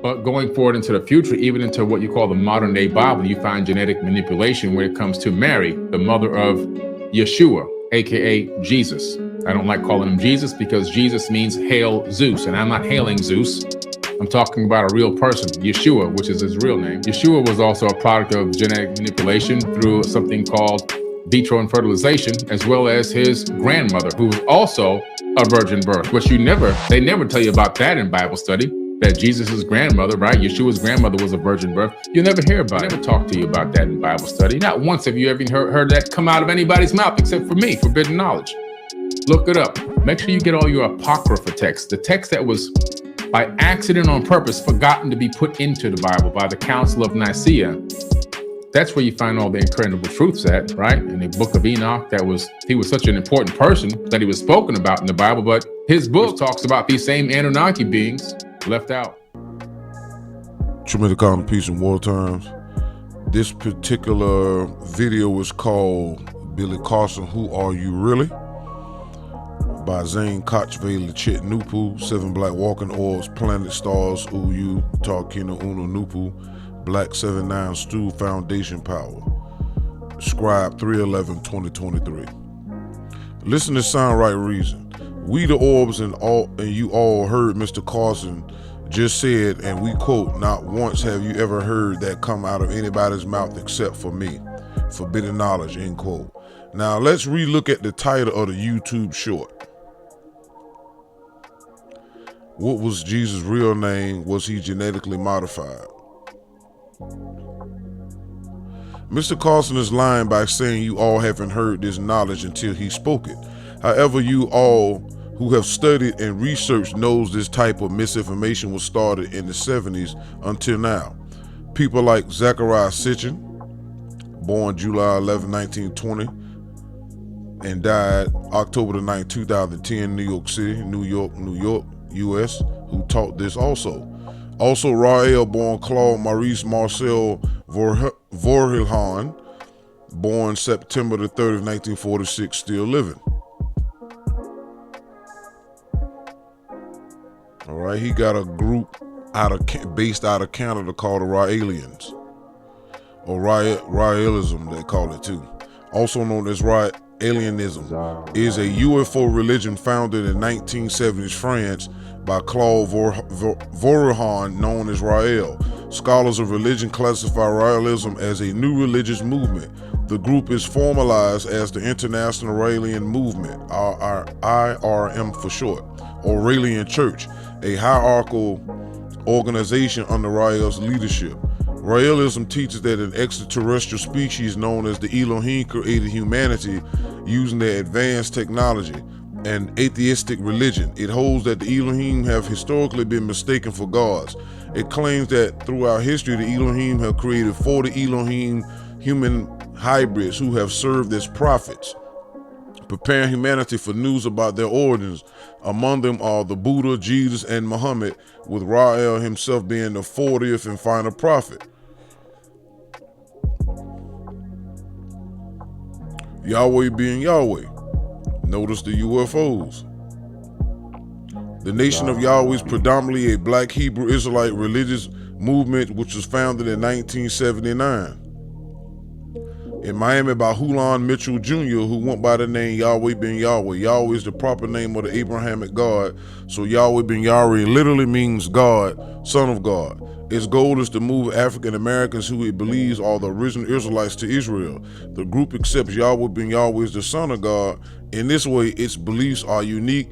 But going forward into the future, even into what you call the modern day Bible, you find genetic manipulation when it comes to Mary, the mother of Yeshua, aka Jesus. I don't like calling him Jesus because Jesus means hail Zeus, and I'm not hailing Zeus. I'm talking about a real person, Yeshua, which is his real name. Yeshua was also a product of genetic manipulation through something called vitro fertilization, as well as his grandmother, who was also a virgin birth, which they never tell you about that in Bible study, that Jesus' grandmother, right? Yeshua's grandmother was a virgin birth. You never hear about it. Never talk to you about that in Bible study. Not once have you ever heard that come out of anybody's mouth, except for me, forbidden knowledge. Look it up. Make sure you get all your apocrypha texts, the text that was by accident on purpose forgotten to be put into the Bible by the Council of Nicaea. That's where you find all the incredible truths at, right? In the book of Enoch, he was such an important person that he was spoken about in the Bible, but his book talks about these same Anunnaki beings left out. Tremendous calm, peace, and war times. This particular video is called Billy Carson, Who Are You Really? By Zane Kochvale Chet Nupu, 7 Black Walking Orbs, Planet Stars, Uyu, Tarkina Uno Nupu, Black 79 Stu Foundation Power. Scribe 3/11/2023. Listen to Sound Right Reason. We the Orbs and you all heard Mr. Carson just said, and we quote, "Not once have you ever heard that come out of anybody's mouth except for me. Forbidden knowledge," end quote. Now let's relook at the title of the YouTube short. What was Jesus' real name? Was he genetically modified? Mr. Carson is lying by saying you all haven't heard this knowledge until he spoke it. However, you all who have studied and researched knows this type of misinformation was started in the 70s until now. People like Zachariah Sitchin, born July 11, 1920, and died October 9, 2010, New York City, New York, U.S., who taught this also. Also, Rael, born Claude Maurice Marcel Vorhilhan, born September the 3rd, 1946, still living. All right, he got a group based out of Canada called the Raelians, or Raelism, they call it too. Also known as Raelianism, is a UFO religion founded in 1970s France by Claude Vorhilhan, known as Rael. Scholars of religion classify Raelism as a new religious movement. The group is formalized as the International Raelian Movement, IRM for short, or Raelian Church, a hierarchical organization under Rael's leadership. Raelism teaches that an extraterrestrial species known as the Elohim created humanity using their advanced technology. An atheistic religion. It holds that the Elohim have historically been mistaken for gods. It claims that throughout history, the Elohim have created 40 Elohim human hybrids who have served as prophets, preparing humanity for news about their origins. Among them are the Buddha, Jesus, and Muhammad, with Rael himself being the 40th and final prophet. Yahweh being Yahweh. Notice the UFOs. The Nation of Yahweh is predominantly a black Hebrew Israelite religious movement which was founded in 1979. in Miami by Hulon Mitchell Jr., who went by the name Yahweh ben Yahweh. Yahweh is the proper name of the Abrahamic God. So Yahweh ben Yahweh literally means God, son of God. Its goal is to move African Americans who it believes are the original Israelites to Israel. The group accepts Yahweh ben Yahweh as the son of God. In this way, its beliefs are unique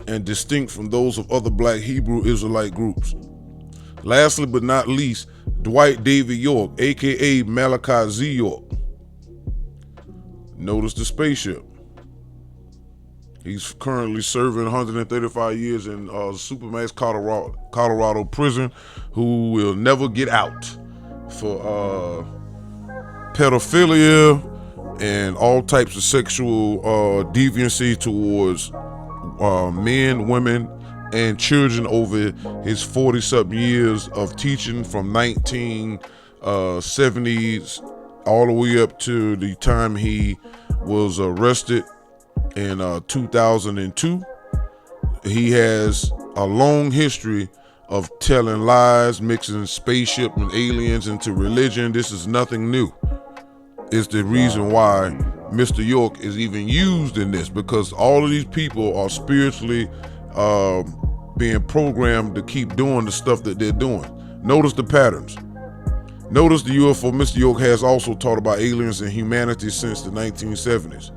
and distinct from those of other black Hebrew Israelite groups. Lastly but not least, Dwight David York, aka Malachi Z. York. Notice the spaceship. He's currently serving 135 years in Supermax, Colorado prison, who will never get out for pedophilia and all types of sexual deviancy towards men, women, and children over his 40-something years of teaching from 1970s all the way up to the time he was arrested in 2002. He has a long history of telling lies, mixing spaceship and aliens into religion. This is nothing new. It's the reason why Mr. York is even used in this, because all of these people are spiritually being programmed to keep doing the stuff that they're doing. Notice the patterns. Notice the UFO. Mr. York has also taught about aliens and humanity since the 1970s.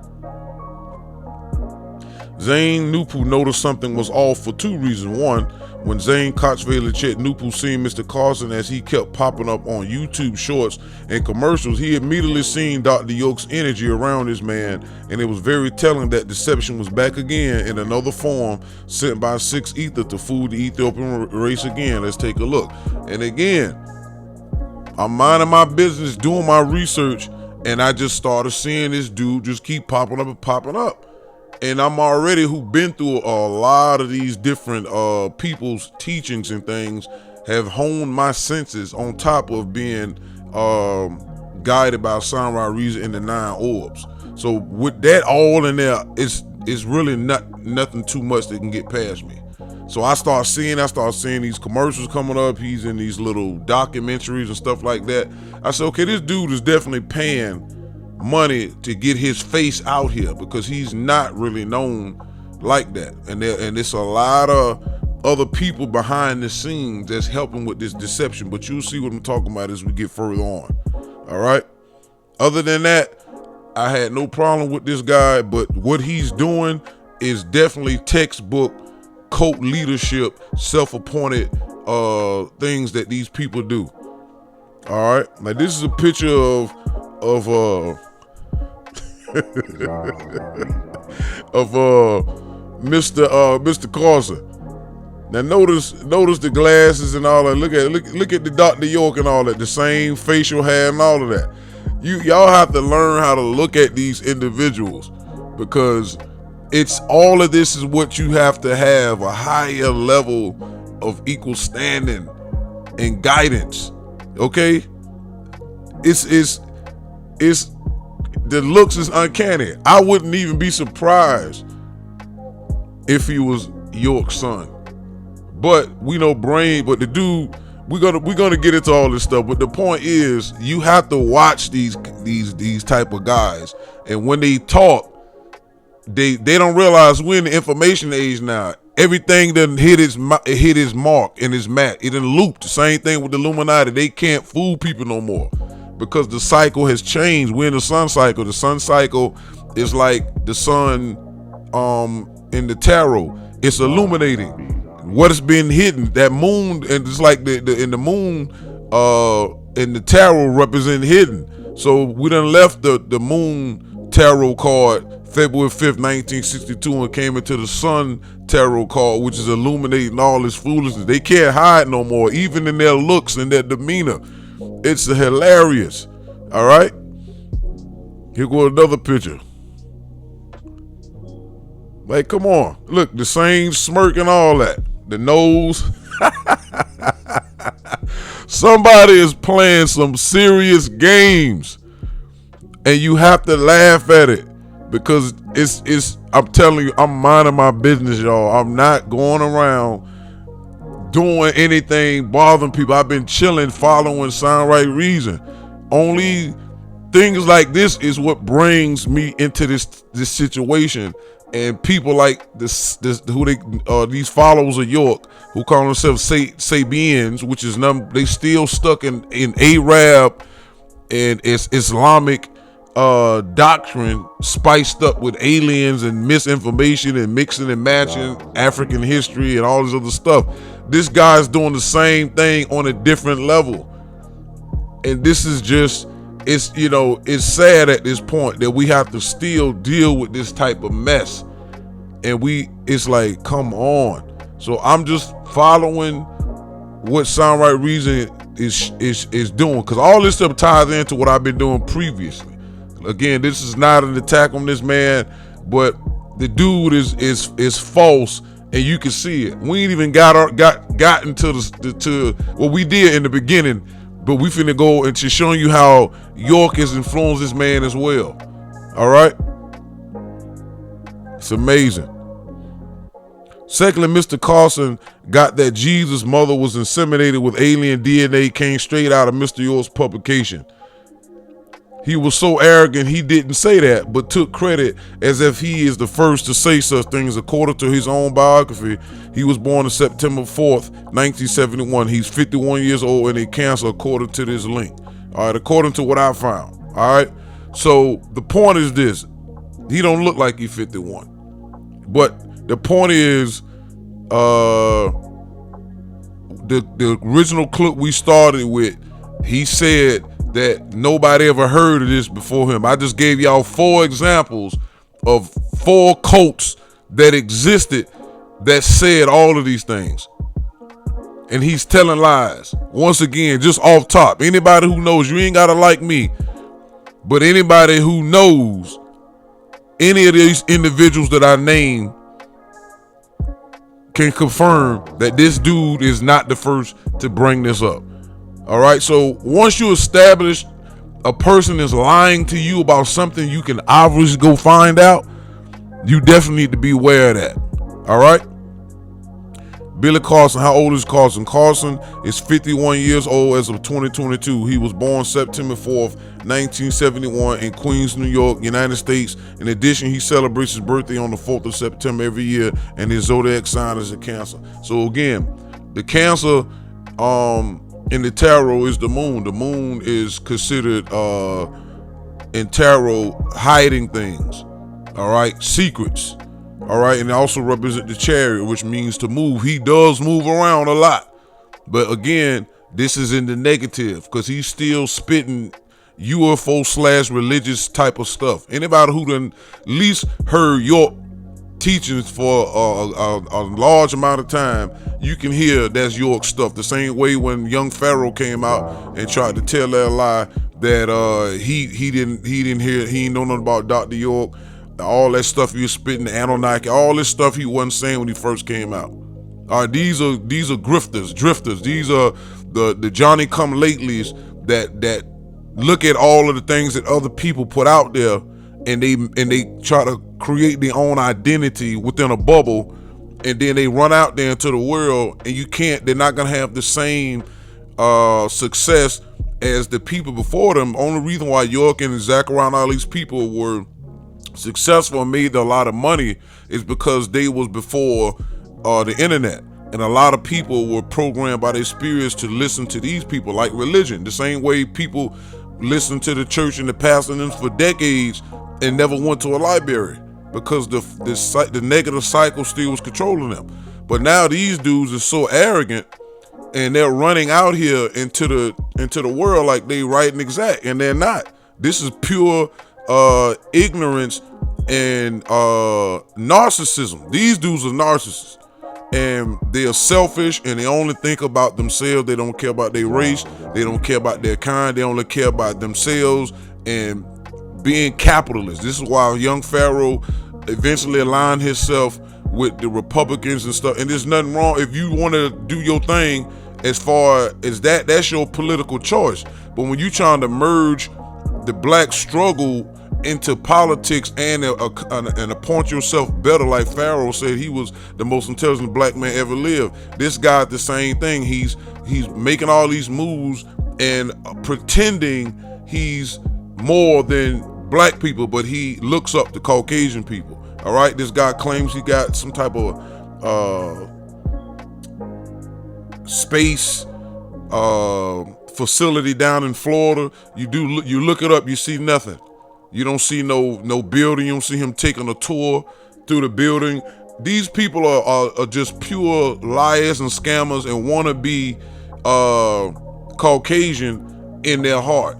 Zane Nupu noticed something was off for two reasons. One, when Zane Kochvale checked Nupu seen Mr. Carson as he kept popping up on YouTube shorts and commercials, he immediately seen Dr. York's energy around this man, and it was very telling that deception was back again in another form, sent by 6 Ether to fool the Ethiopian race again. Let's take a look. And again, I'm minding my business, doing my research, and I just started seeing this dude just keep popping up and popping up. And I'm already who been through a lot of these different people's teachings and things, have honed my senses on top of being guided by Sunrise Reason in the 9 orbs. So with that all in there, it's really nothing too much that can get past me. So I start seeing these commercials coming up. He's in these little documentaries and stuff like that. I said, okay, this dude is definitely paying money to get his face out here, because he's not really known like that. And it's a lot of other people behind the scenes that's helping with this deception. But you'll see what I'm talking about as we get further on. All right. Other than that, I had no problem with this guy, but what he's doing is definitely textbook cult leadership, self-appointed things that these people do. All right. Now this is a picture of Mr. Carson. Now notice the glasses and all that. Look at the Dr. York and all that, the same facial hair and all of that. Y'all have to learn how to look at these individuals, because it's all of this is what you have to have a higher level of equal standing and guidance. Okay? It's the looks is uncanny. I wouldn't even be surprised if he was York's son. But we know but the dude, we're gonna get into all this stuff. But the point is, you have to watch these type of guys, and when they talk, they don't realize we're in the information age now. Everything done hit his mark and his mat. It done looped. The same thing with the Illuminati. They can't fool people no more, because the cycle has changed. We're in the sun cycle. The sun cycle is like the sun in the tarot. It's illuminating what has been hidden. That moon, and it's like the moon in the tarot represent hidden. So we done left the moon tarot card February 5th, 1962, and came into the sun tarot card, which is illuminating all this foolishness. They can't hide no more, even in their looks and their demeanor. It's hilarious. All right. Here go another picture. Like, come on. Look, the same smirk and all that. The nose. Somebody is playing some serious games, and you have to laugh at it, because it's I'm telling you, I'm minding my business, y'all. I'm not going around doing anything, bothering people. I've been chilling, following Sound Right Reason. Only things like this is what brings me into this situation. And people like this who these followers of York who call themselves Sabians, which is they still stuck in Arab and it's Islamic doctrine spiced up with aliens and misinformation and mixing and matching African history and all this other stuff. This guy's doing the same thing on a different level. And this is just, it's sad at this point that we have to still deal with this type of mess. And it's like, come on. So I'm just following what Sound Right Reason is doing, because all this stuff ties into what I've been doing previously. Again, this is not an attack on this man, but the dude is false, and you can see it. We ain't even gotten to what we did in the beginning, but we finna go into showing you how York has influenced this man as well. All right, it's amazing. Secondly, Mr. Carson got that Jesus' mother was inseminated with alien DNA, came straight out of Mr. York's publication. He was so arrogant he didn't say that, but took credit as if he is the first to say such things. According to his own biography, he was born on September 4th, 1971. He's 51 years old and a cancer, according to this link. All right, according to what I found. All right, so the point is this. He don't look like he's 51. But the point is, the original clip we started with, he said that nobody ever heard of this before him. I just gave y'all 4 examples of 4 cults that existed that said all of these things. And he's telling lies. Once again, just off top. Anybody who knows, you ain't gotta like me, but anybody who knows any of these individuals that I named can confirm that this dude is not the first to bring this up. All right, so once you establish a person is lying to you about something you can obviously go find out, you definitely need to be aware of that. All right. Billy Carson, how old is Carson? Carson is 51 years old as of 2022. He was born September 4th, 1971 in Queens, New York, United States. In addition, he celebrates his birthday on the 4th of September every year, and his zodiac sign is a Cancer. So again, the Cancer in the tarot is the moon. The moon is considered in tarot hiding things, all right, secrets. All right, and it also represents the Chariot, which means to move. He does move around a lot. But again, this is in the negative because he's still spitting UFO/religious type of stuff. Anybody who done at least heard your teachings for a large amount of time, you can hear that's York stuff. The same way when young Pharaoh came out and tried to tell that lie that he didn't know nothing about Dr. York. All that stuff he was spitting, the Anunnaki, all this stuff he wasn't saying when he first came out. All right, these are drifters. These are the Johnny come latelys that look at all of the things that other people put out there, and they try to create their own identity within a bubble, and then they run out there into the world, and they're not gonna have the same success as the people before them. Only reason why York and Zachariah and all these people were successful and made a lot of money is because they was before the internet, and a lot of people were programmed by their spirits to listen to these people like religion, the same way people listened to the church and the pastors for decades and never went to a library because the negative cycle still was controlling them. But now these dudes are so arrogant and they're running out here into the world like they right and exact, and they're not. This is pure ignorance and narcissism. These dudes are narcissists, and they are selfish, and they only think about themselves. They don't care about their race. They don't care about their kind. They only care about themselves and being capitalists. This is why young Pharaoh eventually aligned himself with the Republicans and stuff. And there's nothing wrong if you want to do your thing as far as that's your political choice. But when you're trying to merge the black struggle into politics and appoint yourself better, like Pharaoh said he was the most intelligent black man ever lived. This guy's the same thing. He's making all these moves and pretending he's more than black people, but he looks up to Caucasian people. All right, this guy claims he got some type of space facility down in Florida. You look it up, you see nothing. You don't see no building. You don't see him taking a tour through the building. These people are just pure liars and scammers and want to be Caucasian in their heart,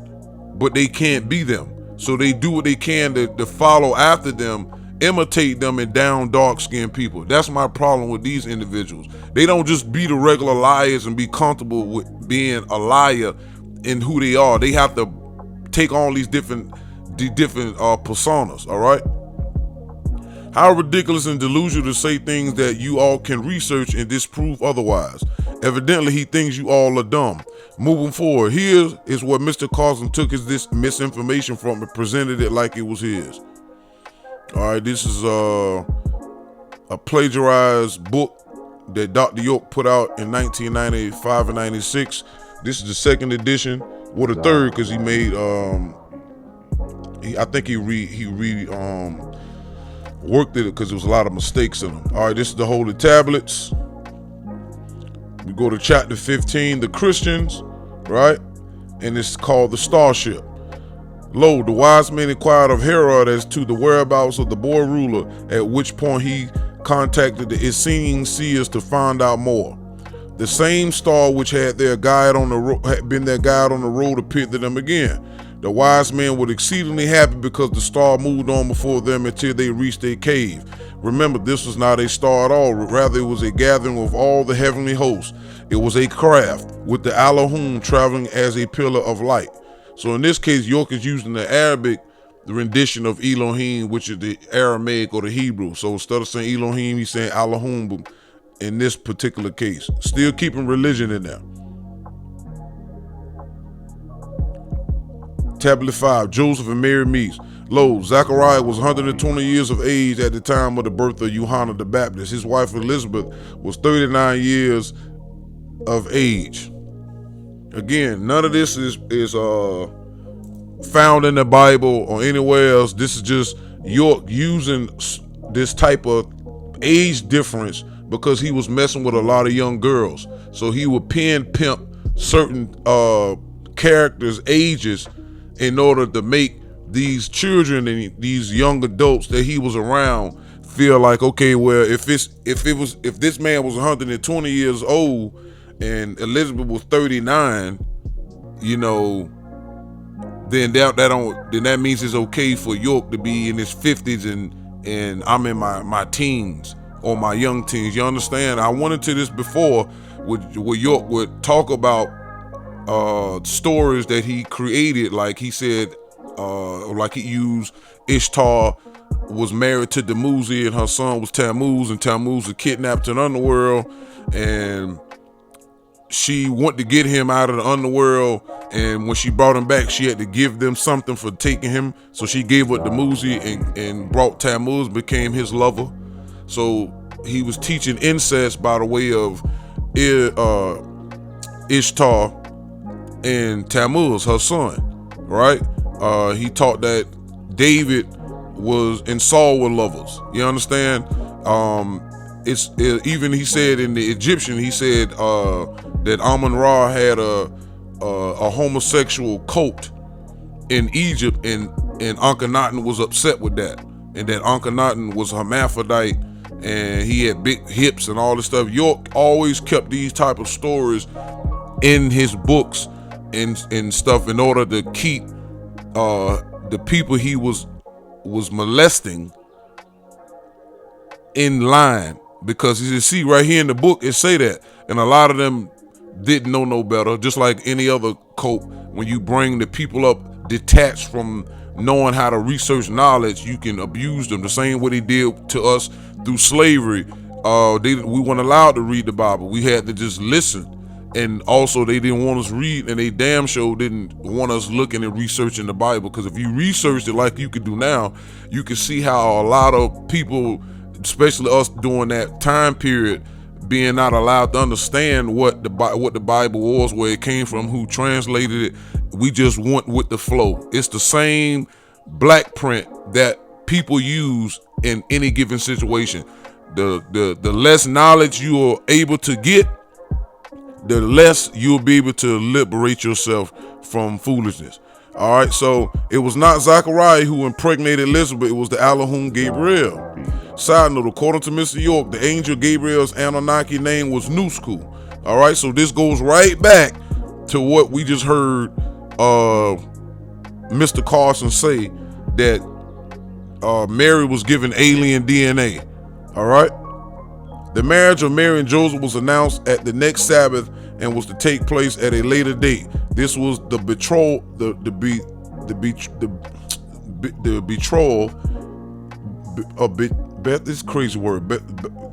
but they can't be them. So they do what they can to follow after them, imitate them, and down dark-skinned people. That's my problem with these individuals. They don't just be the regular liars and be comfortable with being a liar in who they are. They have to take on these different personas, all right? How ridiculous and delusional to say things that you all can research and disprove otherwise. Evidently, he thinks you all are dumb. Moving forward, here is what Mr. Carson took this misinformation from and presented it like it was his. All right, this is a plagiarized book that Dr. York put out in 1995 and 96. This is the second edition, or the third, because he made I think he worked it because there was a lot of mistakes in them. All right, this is the Holy Tablets. We go to chapter 15, the Christians, right? And it's called the Starship. Lo, the wise men inquired of Herod as to the whereabouts of the boy ruler, at which point he contacted the Essene seers to find out more. The same star which had been their guide on the road appeared to them again. The wise men were exceedingly happy because the star moved on before them until they reached a cave. Remember, this was not a star at all. Rather, it was a gathering of all the heavenly hosts. It was a craft with the Elohim traveling as a pillar of light. So in this case, York is using the Arabic rendition of Elohim, which is the Aramaic or the Hebrew. So instead of saying Elohim, he's saying Elohim in this particular case. Still keeping religion in there. Tablet 5, Joseph and Mary meets. Lo, Zechariah was 120 years of age at the time of the birth of Johanna the Baptist. His wife Elizabeth was 39 years of age. Again, none of this is found in the Bible or anywhere else. This is just York using this type of age difference because he was messing with a lot of young girls. So he would pimp certain characters' ages in order to make these children and these young adults that he was around feel like, okay, well, if this man was 120 years old and Elizabeth was 39, you know, then that means it's okay for York to be in his 50s and I'm in my teens or my young teens. You understand? I went into this before where York would talk about stories that he created, like he said, like he used Ishtar was married to Dumuzi and her son was Tammuz, and Tammuz was kidnapped in the underworld, and she wanted to get him out of the underworld, and when she brought him back, she had to give them something for taking him, so she gave up Dumuzi and brought Tammuz, became his lover. So he was teaching incest by the way of Ishtar and Tammuz, her son, right? He taught that David and Saul were lovers. You understand? Even he said in the Egyptian, he said that Amun-Ra had a homosexual cult in Egypt, and Akhenaten was upset with that, and that Akhenaten was hermaphrodite and he had big hips and all this stuff. York always kept these type of stories in his books and stuff in order to keep the people he was molesting in line, because you see right here in the book it say that, and a lot of them didn't know no better. Just like any other cult, when you bring the people up detached from knowing how to research knowledge, you can abuse them the same way they did to us through slavery. We weren't allowed to read the Bible. We had to just listen. And also they didn't want us read, and they damn sure didn't want us looking and researching the Bible, because if you researched it like you could do now, you could see how a lot of people, especially us during that time period, being not allowed to understand what the Bible was, where it came from, who translated it. We just went with the flow. It's the same black print that people use in any given situation. The less knowledge you are able to get, the less you'll be able to liberate yourself from foolishness. All right, so it was not Zachariah who impregnated Elizabeth, it was the Elohim Gabriel. Side note, according to Mr. York, the angel Gabriel's Anunnaki name was Nusku. All right, so this goes right back to what we just heard Mr. Carson say, that Mary was given alien DNA. All right. The marriage of Mary and Joseph was announced at the next Sabbath and was to take place at a later date. This was the betrothal, the betrothal. This crazy word,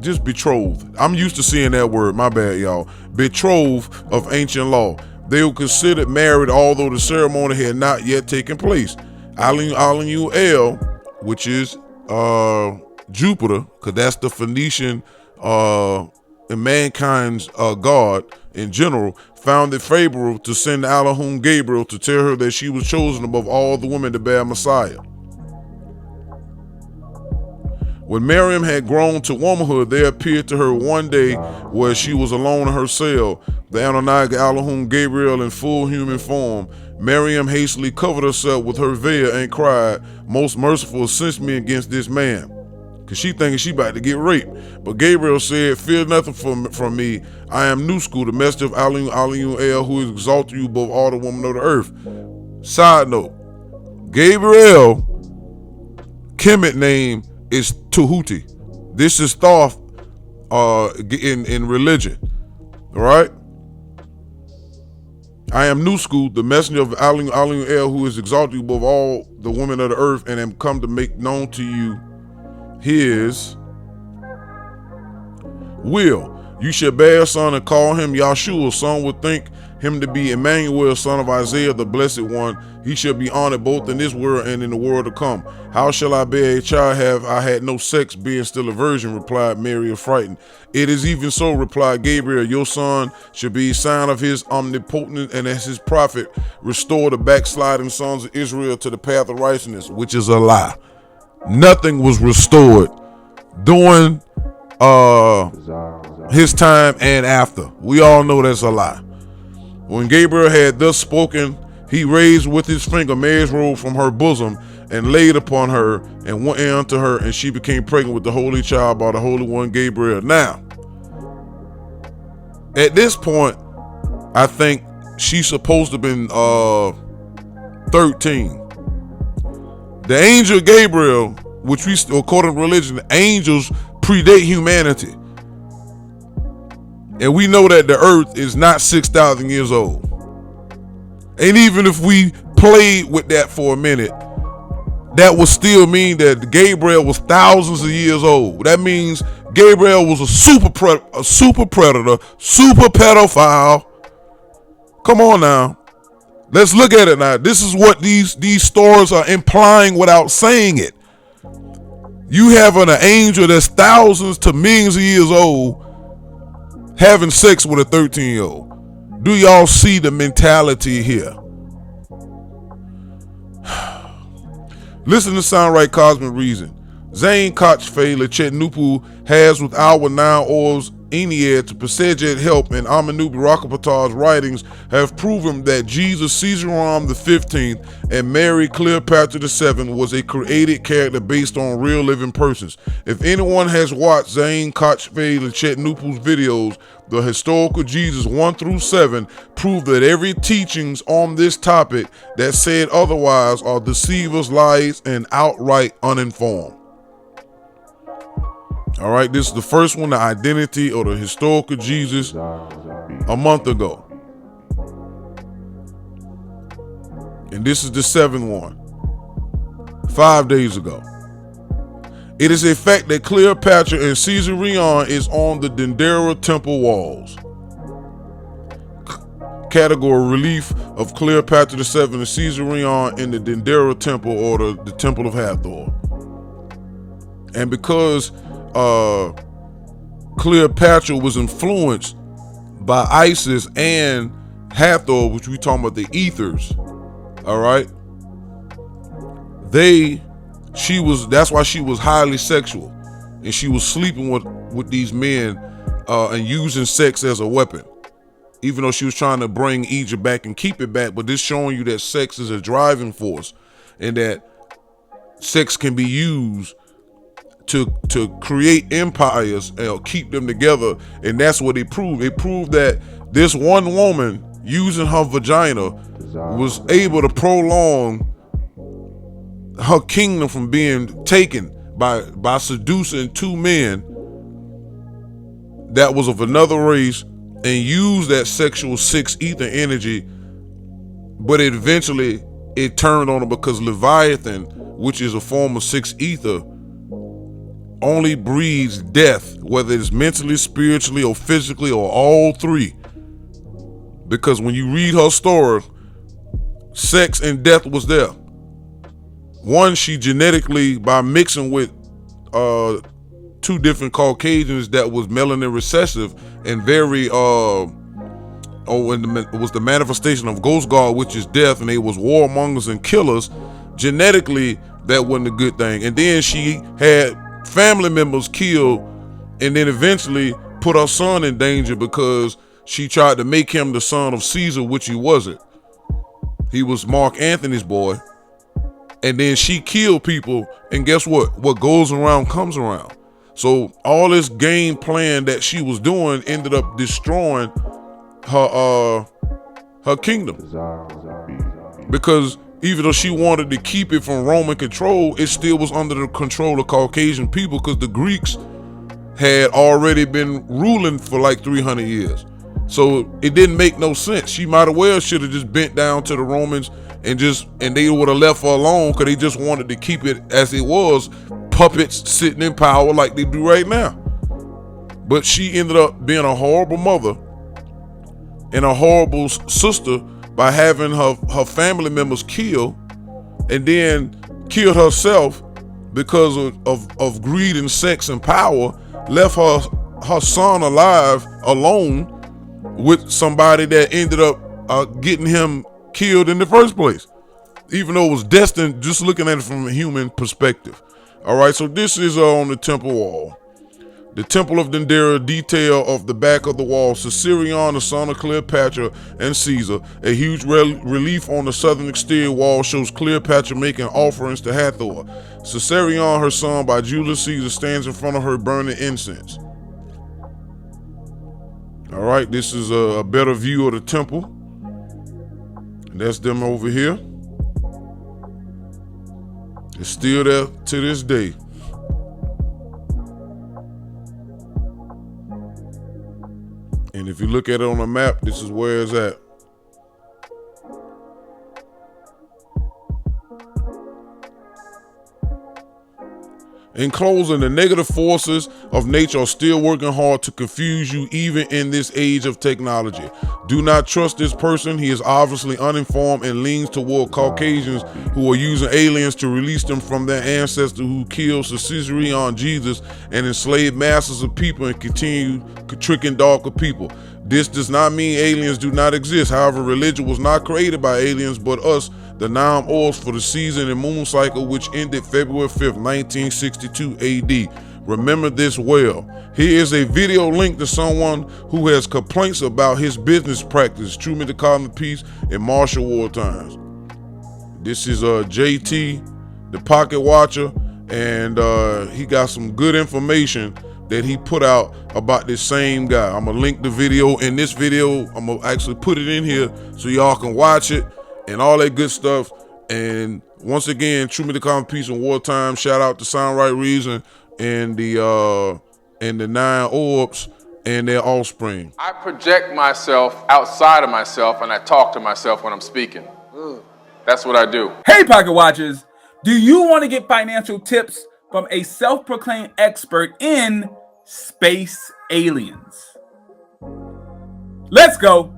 just betrothed. I'm used to seeing that word. My bad, y'all. Betrothed of ancient law. They were considered married, although the ceremony had not yet taken place. Aluel, which is Jupiter, because that's the Phoenician and mankind's god in general, found it favorable to send Elohim Gabriel to tell her that she was chosen above all the women to bear Messiah. When Miriam had grown to womanhood, there appeared to her one day where she was alone in her cell, the Anunnaki Elohim Gabriel in full human form. Miriam hastily covered herself with her veil and cried, "Most merciful, assist me against this man," because she thinking she about to get raped. But Gabriel said, "Fear nothing from me. I am Nusku, the messenger of Aluel, who is exalted you above all the women of the earth." Side note, Gabriel Kemet name is Tahuti. This is Thoth in religion. All right. I am Nusku, the messenger of Aluel, who is exalted above all the women of the earth, and am come to make known to you his will. You shall bear a son and call him Yahshua. Some would think him to be Emmanuel, son of Isaiah, the blessed one. He shall be honored both in this world and in the world to come. How shall I bear a child? Have I had no sex, being still a virgin? Replied Mary, affrighted. It is even so, replied Gabriel. Your son shall be a sign of his omnipotence, and as his prophet, restore the backsliding sons of Israel to the path of righteousness, which is a lie. Nothing was restored during his time and after. We all know that's a lie. When Gabriel had thus spoken, he raised with his finger Mary's robe from her bosom and laid upon her and went in unto her, and she became pregnant with the Holy Child by the Holy One Gabriel. Now, at this point, I think she's supposed to have been 13. The angel Gabriel, which we, according to religion, angels predate humanity. And we know that the earth is not 6,000 years old. And even if we played with that for a minute, that would still mean that Gabriel was thousands of years old. That means Gabriel was a super predator, super pedophile. Come on now. Let's look at it now. This is what these stories are implying without saying it. You have an angel that's thousands to millions of years old having sex with a 13-year-old. Do y'all see the mentality here? Listen to Sound Right Cosmic Reason. Zane Kochfe Lechet has with our 9 orbs Ennead to Pasejet help and Amenubi Rakapatar's writings have proven that Jesus Caesarum the 15th and Mary Cleopatra the 7th was a created character based on real living persons. If anyone has watched Zane Kochfe Lechet videos, the historical Jesus 1 through 7 prove that every teachings on this topic that said otherwise are deceivers, lies, and outright uninformed. All right, this is the first one, the identity or the historical Jesus a month ago. And this is the 7th one, 5 days ago. It is a fact that Cleopatra and Caesarion is on the Dendera temple walls. Category relief of Cleopatra the 7th and Caesarion in the Dendera temple, or the Temple of Hathor. And because Cleopatra was influenced by Isis and Hathor, which we talking about the ethers. All right. That's why she was highly sexual, and she was sleeping with these men and using sex as a weapon. Even though she was trying to bring Egypt back and keep it back, but this showing you that sex is a driving force, and that sex can be used to create empires and keep them together. And that's what it proved. It proved that this one woman using her vagina was able to prolong her kingdom from being taken by seducing two men that was of another race, and use that sexual six ether energy. But eventually it turned on her, because Leviathan, which is a form of six ether, only breeds death, whether it's mentally, spiritually, or physically, or all three. Because when you read her story, sex and death was there. One, she genetically, by mixing with two different Caucasians that was melanin recessive and very it was the manifestation of Ghost God, which is death, and they was warmongers and killers. Genetically, that wasn't a good thing. And then she had family members killed, and then eventually put her son in danger because she tried to make him the son of Caesar, which he wasn't. He was Mark Antony's boy. And then she killed people, and guess what? What goes around comes around. So all this game plan that she was doing ended up destroying her kingdom. Because even though she wanted to keep it from Roman control, it still was under the control of Caucasian people, because the Greeks had already been ruling for like 300 years. So it didn't make no sense. She might have well should have just bent down to the Romans and they would have left her alone, because they just wanted to keep it as it was, puppets sitting in power like they do right now. But she ended up being a horrible mother and a horrible sister by having her family members killed, and then killed herself because of greed and sex and power. Left her son alive alone with somebody that ended up getting him killed in the first place, even though it was destined, just looking at it from a human perspective. All right, so this is on the temple wall. The temple of Dendera, detail of the back of the wall. Caesarion, the son of Cleopatra and Caesar. A huge relief on the southern exterior wall shows Cleopatra making offerings to Hathor. Caesarion, her son by Julius Caesar, stands in front of her burning incense. All right, this is a better view of the temple. And that's them over here. It's still there to this day. And if you look at it on a map, this is where it's at. In closing, the negative forces of nature are still working hard to confuse you even in this age of technology. Do not trust this person. He is obviously uninformed and leans toward Caucasians who are using aliens to release them from their ancestor who killed Caesarion Jesus and enslaved masses of people and continue tricking darker people. This does not mean aliens do not exist. However, religion was not created by aliens but us, the Nam Ors, for the season and moon cycle, which ended February 5th, 1962 AD. Remember this well. Here is a video link to someone who has complaints about his business practice, Truman the Cardinal Peace in martial war times. This is JT, the Pocket Watcher, and he got some good information that he put out about this same guy. I'm gonna link the video in this video. I'm gonna actually put it in here so y'all can watch it and all that good stuff. And once again, Truman the Cardinal Peace in wartime. Shout out to Sound Right Reason and the 9 Orbs and their offspring. I project myself outside of myself, and I talk to myself when I'm speaking. That's what I do. Hey, Pocket Watchers, do you want to get financial tips from a self-proclaimed expert in space aliens? Let's go.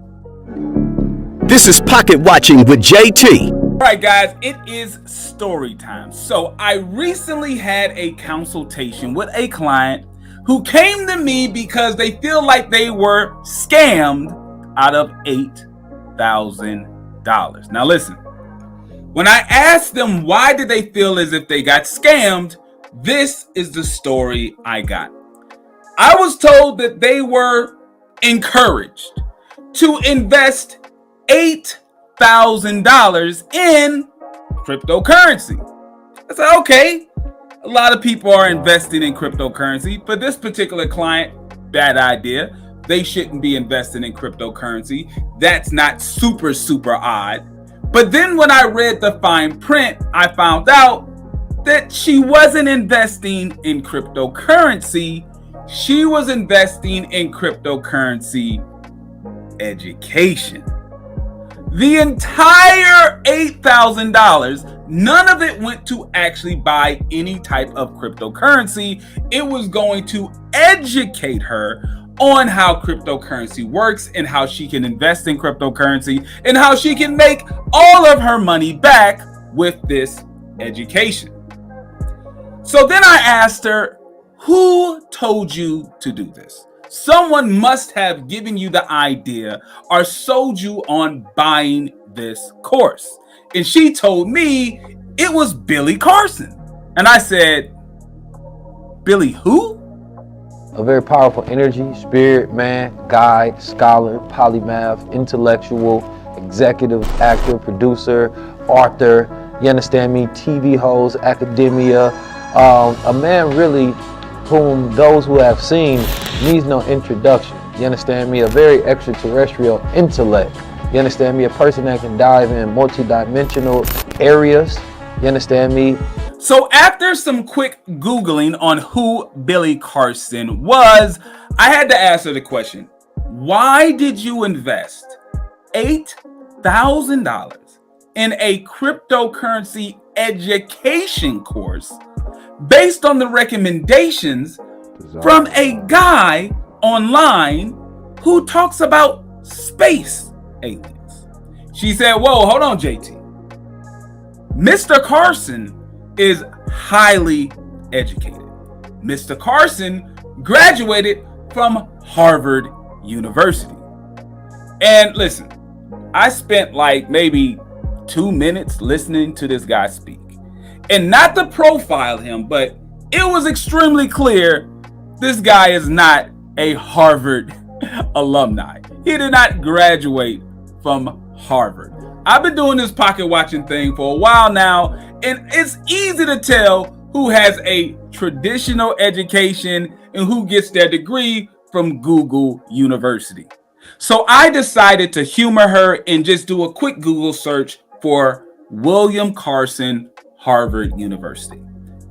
This is Pocket Watching with JT. All right, guys, it is story time. So I recently had a consultation with a client who came to me because they feel like they were scammed out of $8,000. Now listen, when I asked them why did they feel as if they got scammed, this is the story I got. I was told that they were encouraged to invest $8,000 in cryptocurrency. I said, okay, a lot of people are investing in cryptocurrency. For this particular client, bad idea. They shouldn't be investing in cryptocurrency. That's not super odd. But then when I read the fine print, I found out that she wasn't investing in cryptocurrency. She was investing in cryptocurrency education. The entire $8,000, none of it went to actually buy any type of cryptocurrency. It was going to educate her on how cryptocurrency works and how she can invest in cryptocurrency and how she can make all of her money back with this education. So then I asked her, who told you to do this? Someone must have given you the idea or sold you on buying this course. And she told me it was Billy Carson. And I said, Billy who? A very powerful energy, spirit, man, guide, scholar, polymath, intellectual, executive, actor, producer, author, you understand me, TV host, academia, a man really whom those who have seen needs no introduction. You understand me? A very extraterrestrial intellect. You understand me? A person that can dive in multi-dimensional areas. You understand me? So after some quick Googling on who Billy Carson was, I had to ask her the question, why did you invest $8,000 in a cryptocurrency education course based on the recommendations from a guy online who talks about space aliens? She said, whoa, hold on, JT. Mr. Carson is highly educated. Mr. Carson graduated from Harvard University. And listen, I spent like maybe 2 minutes listening to this guy speak. And not to profile him, but it was extremely clear this guy is not a Harvard alumni. He did not graduate from Harvard. I've been doing this pocket watching thing for a while now, and it's easy to tell who has a traditional education and who gets their degree from Google University. So I decided to humor her and just do a quick Google search for William Carson, Harvard University.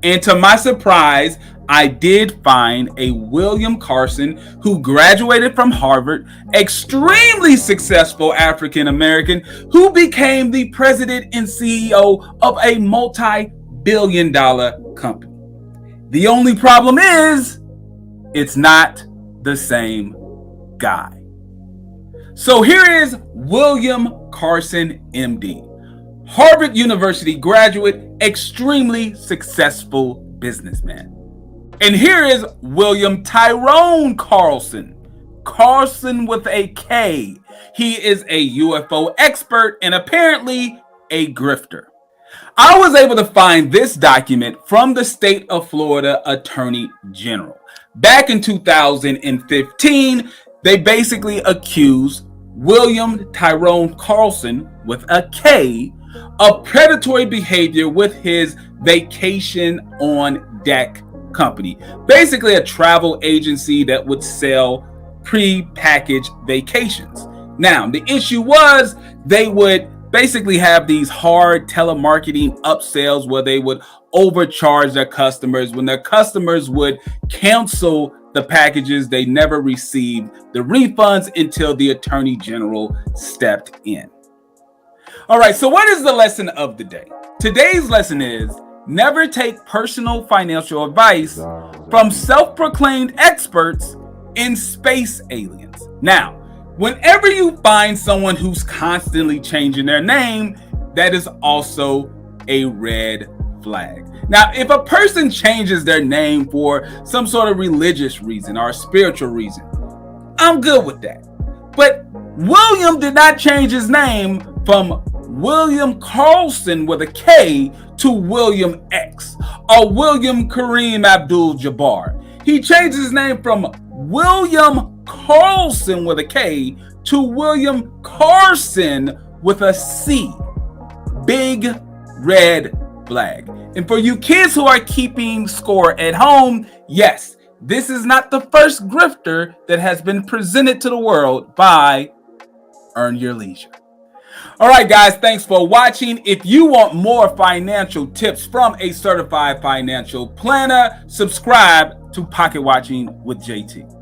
And to my surprise, I did find a William Carson who graduated from Harvard, extremely successful African American who became the president and CEO of a multi-billion-dollar company. The only problem is, it's not the same guy. So here is William Carson, MD. Harvard University graduate, extremely successful businessman. And here is William Tyrone Carson. Carson with a K. He is a UFO expert and apparently a grifter. I was able to find this document from the state of Florida Attorney General. Back in 2015, they basically accused William Tyrone Carson with a K of predatory behavior with his Vacation on Deck company, basically a travel agency that would sell pre-packaged vacations. Now, the issue was they would basically have these hard telemarketing upsells where they would overcharge their customers. When their customers would cancel the packages, they never received the refunds until the Attorney General stepped in. All right, so what is the lesson of the day? Today's lesson is never take personal financial advice from self-proclaimed experts in space aliens. Now, whenever you find someone who's constantly changing their name, that is also a red flag. Now, if a person changes their name for some sort of religious reason or a spiritual reason, I'm good with that. But William did not change his name from William Carson with a K to William X or William Kareem Abdul-Jabbar. He changed his name from William Carlson with a K to William Carson with a C. Big red flag. And for you kids who are keeping score at home, yes, this is not the first grifter that has been presented to the world by Earn Your Leisure. All right, guys, thanks for watching. If you want more financial tips from a certified financial planner, subscribe to Pocket Watching with JT.